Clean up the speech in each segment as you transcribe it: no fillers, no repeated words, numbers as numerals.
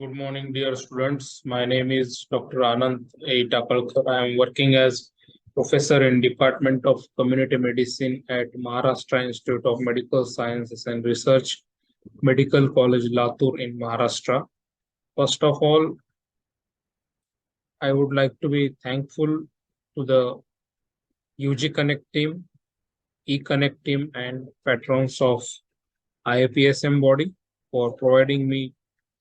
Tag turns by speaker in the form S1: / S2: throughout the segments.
S1: Good morning, dear students. My name is Dr. Anant Takalkar. I am working as professor in Department of Community Medicine at Maharashtra Institute of Medical Sciences and Research, Medical College, Latur in Maharashtra. First of all, I would like to be thankful to the eConnect team, eConnect team, and patrons of IAPSM body for providing me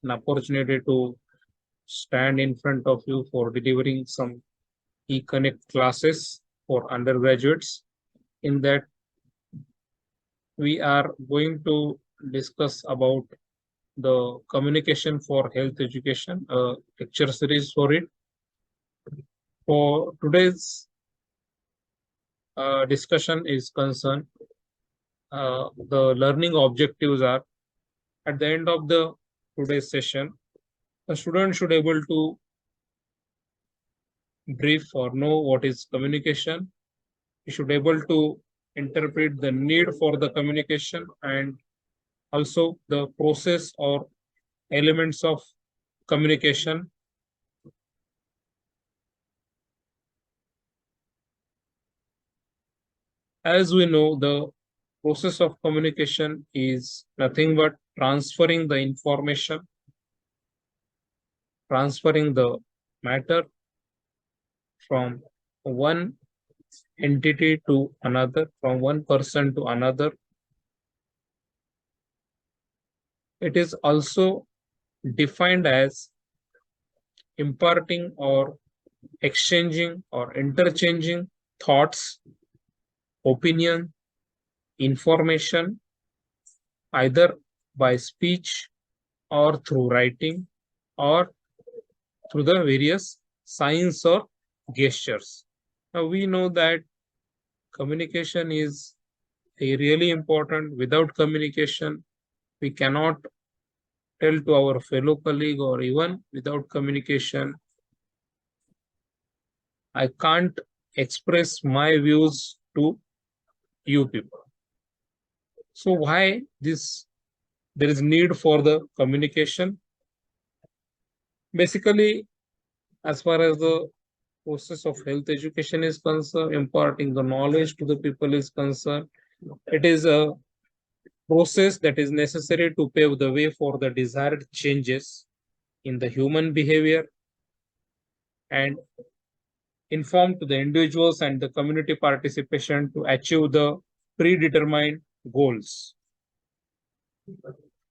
S1: an opportunity to stand in front of you for delivering some eConnect classes for undergraduates. In that, we are going to discuss about the communication for health education, a lecture series for it. For today's discussion is concerned, the learning objectives are at the end of the today's session, the student should able to brief or know what is communication. You should able to interpret the need for the communication and also the process or elements of communication. As we know, the process of communication is nothing but transferring the information, transferring the matter from one entity to another, from one person to another. It is also defined as imparting or exchanging or interchanging thoughts, opinion, information, either by speech or through writing or through the various signs or gestures. Now we know that communication is really important. Without communication, we cannot tell to our fellow colleague, or even without communication, I can't express my views to you people. So why this there is need for the communication? Basically, as far as the process of health education is concerned, imparting the knowledge to the people is concerned, it is a process that is necessary to pave the way for the desired changes in the human behavior and inform to the individuals and the community participation to achieve the predetermined goals.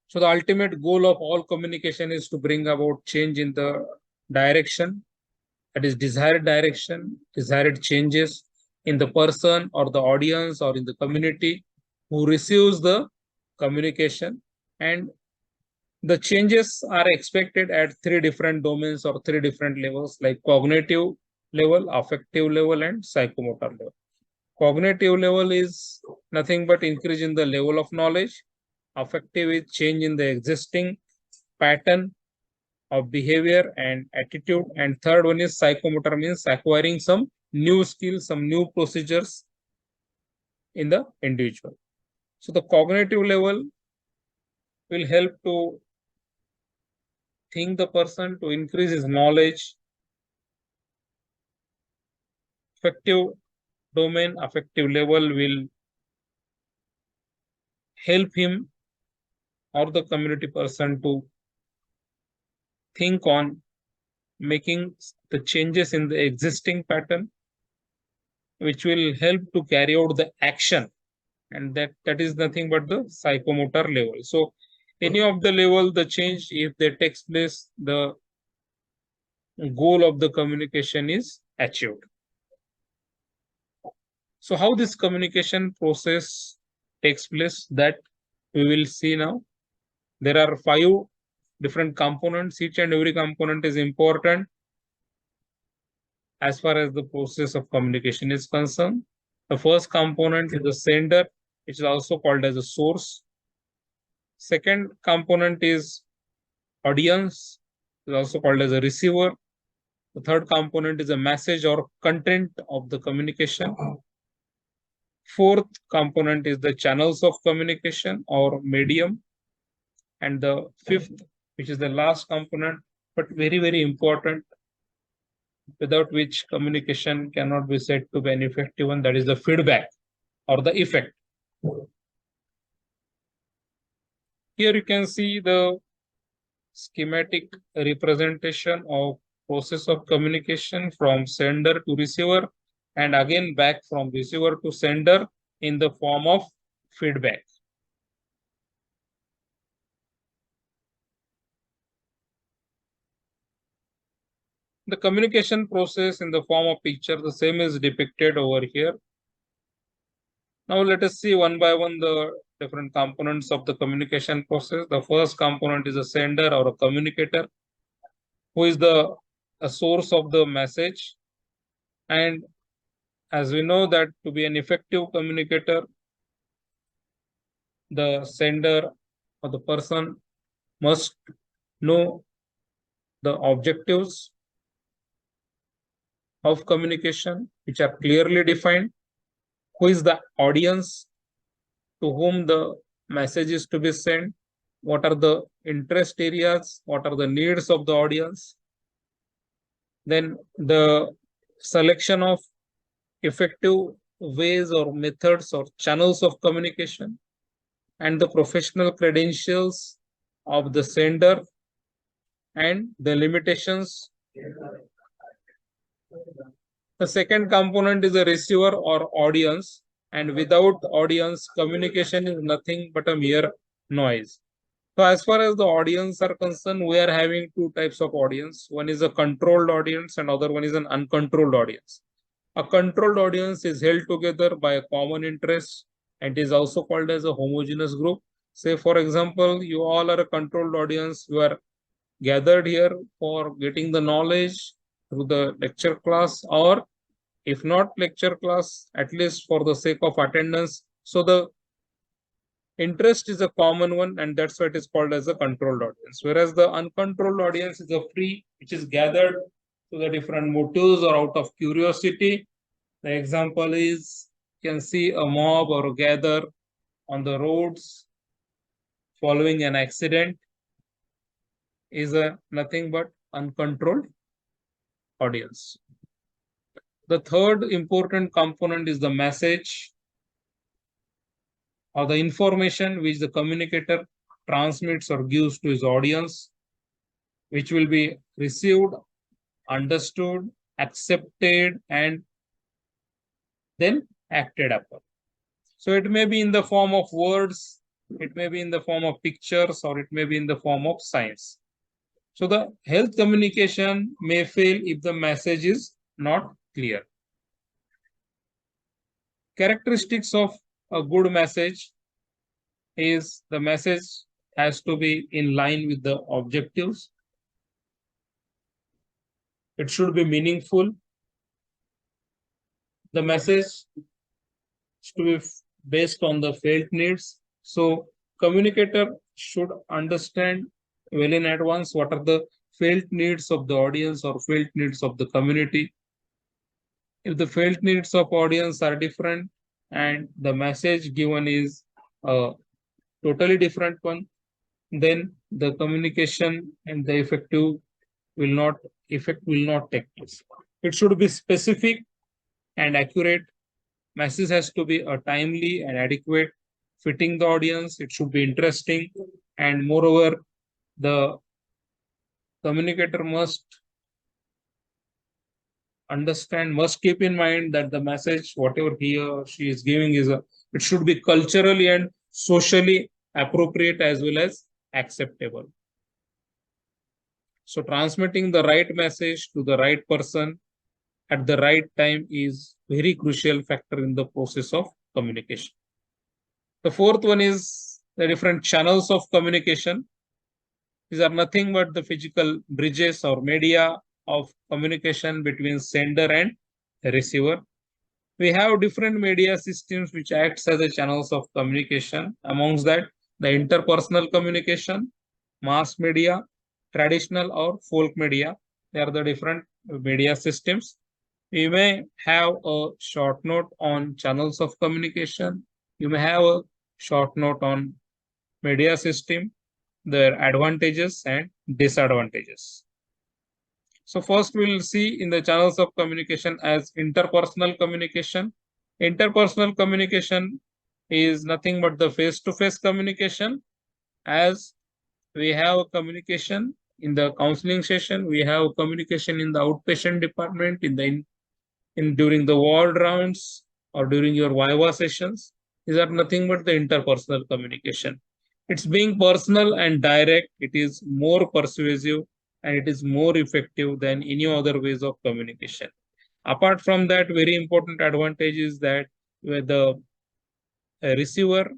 S1: So the ultimate goal of all communication is to bring about change in the direction, that is desired direction, desired changes in the person or the audience or in the community who receives the communication. And the changes are expected at three different domains or three different levels, like cognitive level, affective level, and psychomotor level. Cognitive level is nothing but increase in the level of knowledge. Affective is change in the existing pattern of behavior and attitude. And third one is psychomotor, means acquiring some new skills, some new procedures in the individual. So the cognitive level will help to think the person to increase his knowledge. Affective domain, affective level will help him or the community person to think on making the changes in the existing pattern, which will help to carry out the action, and that is nothing but the psychomotor level. So any of the level, the change, if they takes place, the goal of the communication is achieved. So how this communication process takes place, that we will see now. There are 5 different components. Each and every component is important as far as the process of communication is concerned. The first component is the sender, which is also called as a source. Second component is audience, is also called as a receiver. The third component is a message or content of the communication. Fourth component is the channels of communication or medium. And the fifth which is the last component, but very, very important, without which communication cannot be said to be an effective one, that is the feedback or the effect. Here you can see the schematic representation of process of communication from sender to receiver and again back from receiver to sender in the form of feedback. The communication process in the form of picture, the same is depicted over here. Now let us see one by one the different components of the communication process. The first component is a sender or a communicator, who is a source of the message. And as we know that to be an effective communicator, the sender or the person must know the objectives of communication, which are clearly defined. Who is the audience to whom the message is to be sent? What are the interest areas? What are the needs of the audience? Then the selection of effective ways or methods or channels of communication, and the professional credentials of the sender, and the limitations. The second component is the receiver or audience, and without audience, communication is nothing but a mere noise. So as far as the audience are concerned, we are having two types of audience. One is a controlled audience and other one is an uncontrolled audience. A controlled audience is held together by a common interest and is also called as a homogeneous group. Say, for example, you all are a controlled audience. You are gathered here for getting the knowledge through the lecture class, or if not lecture class, at least for the sake of attendance. So the interest is a common one, and that's why it is called as a controlled audience. Whereas the uncontrolled audience is a free, which is gathered to the different motives or out of curiosity. The example is, you can see a mob or gather on the roads following an accident is a nothing but uncontrolled audience. The third important component is the message or the information which the communicator transmits or gives to his audience, which will be received, understood, accepted, and then acted upon. So it may be in the form of words, it may be in the form of pictures, or it may be in the form of signs. So the health communication may fail if the message is not clear. Characteristics of a good message is the message has to be in line with the objectives. It should be meaningful. The message to be based on the felt needs. So communicator should understand well in advance what are the felt needs of the audience or felt needs of the community. If the felt needs of audience are different and the message given is a totally different one, then the communication and the effect will not take place. It should be specific and accurate. Message has to be a timely and adequate, fitting the audience. It should be interesting, and moreover, the communicator must understand, must keep in mind that the message, whatever he or she is giving, it should be culturally and socially appropriate as well as acceptable. So transmitting the right message to the right person at the right time is very crucial factor in the process of communication. The fourth one is the different channels of communication. These are nothing but the physical bridges or media of communication between sender and receiver. We have different media systems which acts as the channels of communication. Amongst that, the interpersonal communication, mass media, traditional or folk media. They are the different media systems. You may have a short note on channels of communication. You may have a short note on media system. their advantages and disadvantages. So first we'll see in the channels of communication as interpersonal communication. Interpersonal communication is nothing but the face-to-face communication. As we have communication in the counseling session, we have communication in the outpatient department, in during the ward rounds or during your viva sessions. These are nothing but the interpersonal communication. It's being personal and direct. It is more persuasive and it is more effective than any other ways of communication. Apart from that, very important advantage is that where the receiver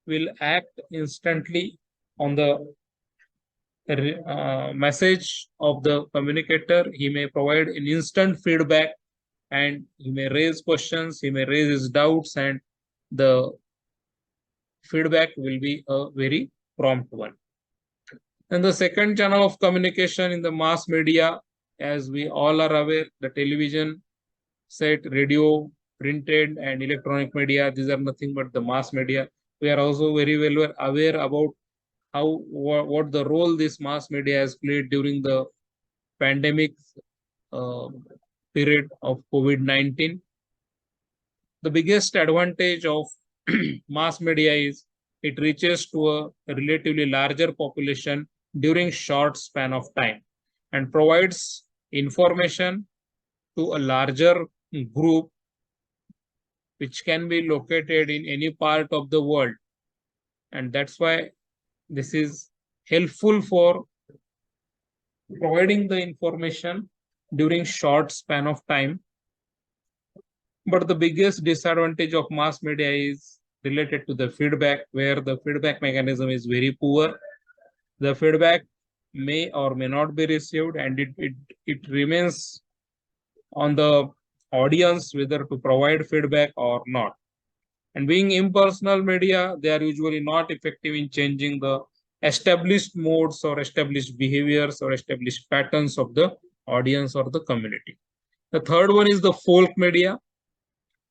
S1: will act instantly on the message of the communicator. He may provide an instant feedback and he may raise questions, he may raise his doubts, and the feedback will be a very prompt one. And the second channel of communication in the mass media, as we all are aware, the television set, radio, printed, and electronic media, these are nothing but the mass media. We are also very well aware about how what the role this mass media has played during the pandemic uh, period of COVID-19. The biggest advantage of mass media is it reaches to a relatively larger population during short span of time and provides information to a larger group which can be located in any part of the world. And that's why this is helpful for providing the information during short span of time. But the biggest disadvantage of mass media is related to the feedback, where the feedback mechanism is very poor. The feedback may or may not be received, and it remains on the audience whether to provide feedback or not. And being impersonal media, they are usually not effective in changing the established modes or established behaviors or established patterns of the audience or the community. The third one is the folk media.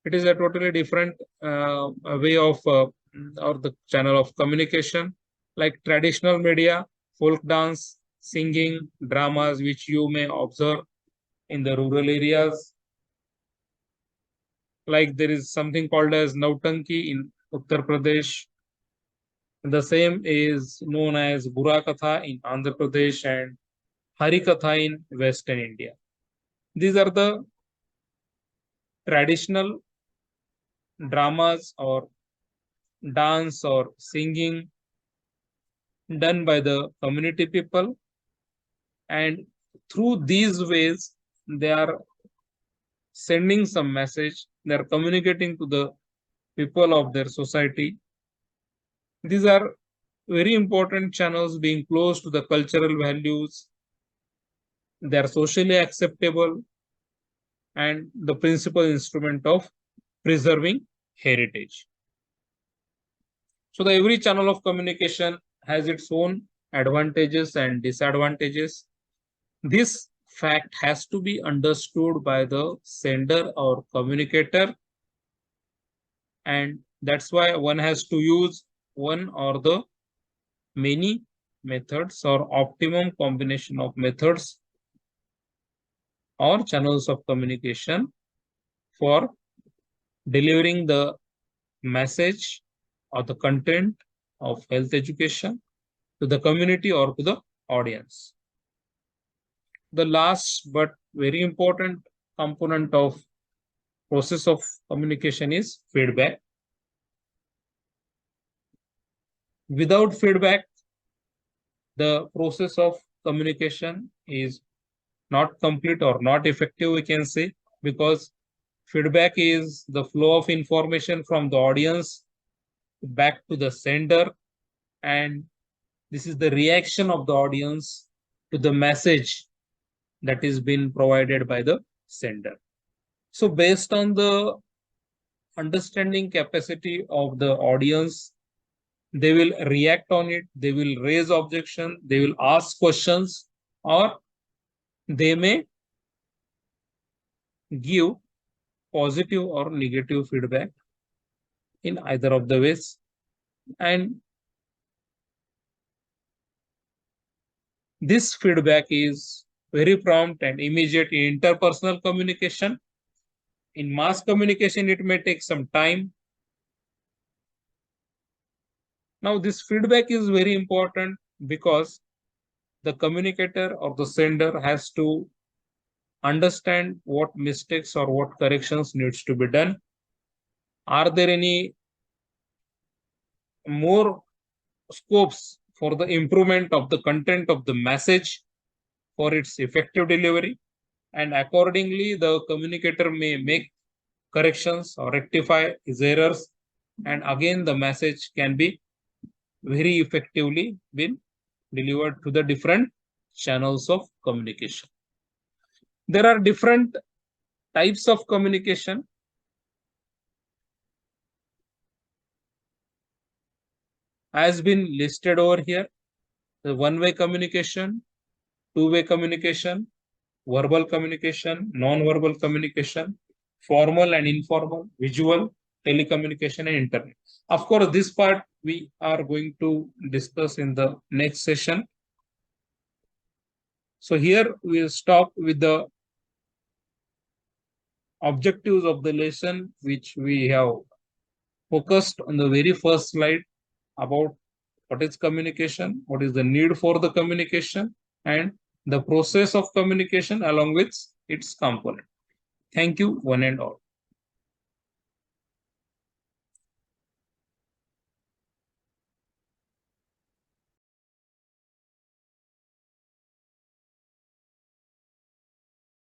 S1: It is a totally different way of or the channel of communication, like traditional media, folk dance, singing, dramas, which you may observe in the rural areas. Like there is something called as Nautanki in Uttar Pradesh. The same is known as Burakatha in Andhra Pradesh and Harikatha in Western India. These are the traditional dramas or dance or singing done by the community people, and through these ways they are sending some message, they are communicating to the people of their society. These are very important channels being close to the cultural values, they are socially acceptable, and the principal instrument of preserving heritage. So the every channel of communication has its own advantages and disadvantages. This fact has to be understood by the sender or communicator, and that's why one has to use one or the many methods or optimum combination of methods or channels of communication for delivering the message or the content of health education to the community or to the audience. The last but very important component of process of communication is feedback. Without feedback, the process of communication is not complete or not effective, we can say, because feedback is the flow of information from the audience back to the sender, and this is the reaction of the audience to the message that is being provided by the sender. So based on the understanding capacity of the audience, they will react on it, they will raise objection, they will ask questions, or they may give positive or negative feedback in either of the ways. And This feedback is very prompt and immediate in interpersonal communication. In mass communication, it may take some time. Now, this feedback is very important because the communicator or the sender has to understand what mistakes or what corrections needs to be done. Are there any more scopes for the improvement of the content of the message for its effective delivery? And accordingly, the communicator may make corrections or rectify his errors. And again, the message can be very effectively been delivered to the different channels of communication. There are different types of communication. Has been listed over here. The one-way communication, two-way communication, verbal communication, non-verbal communication, formal and informal, visual, telecommunication, and internet. Of course, this part we are going to discuss in the next session. So here we'll stop with the objectives of the lesson, which we have focused on the very first slide about what is communication, what is the need for the communication, and the process of communication along with its component. Thank you, one and all.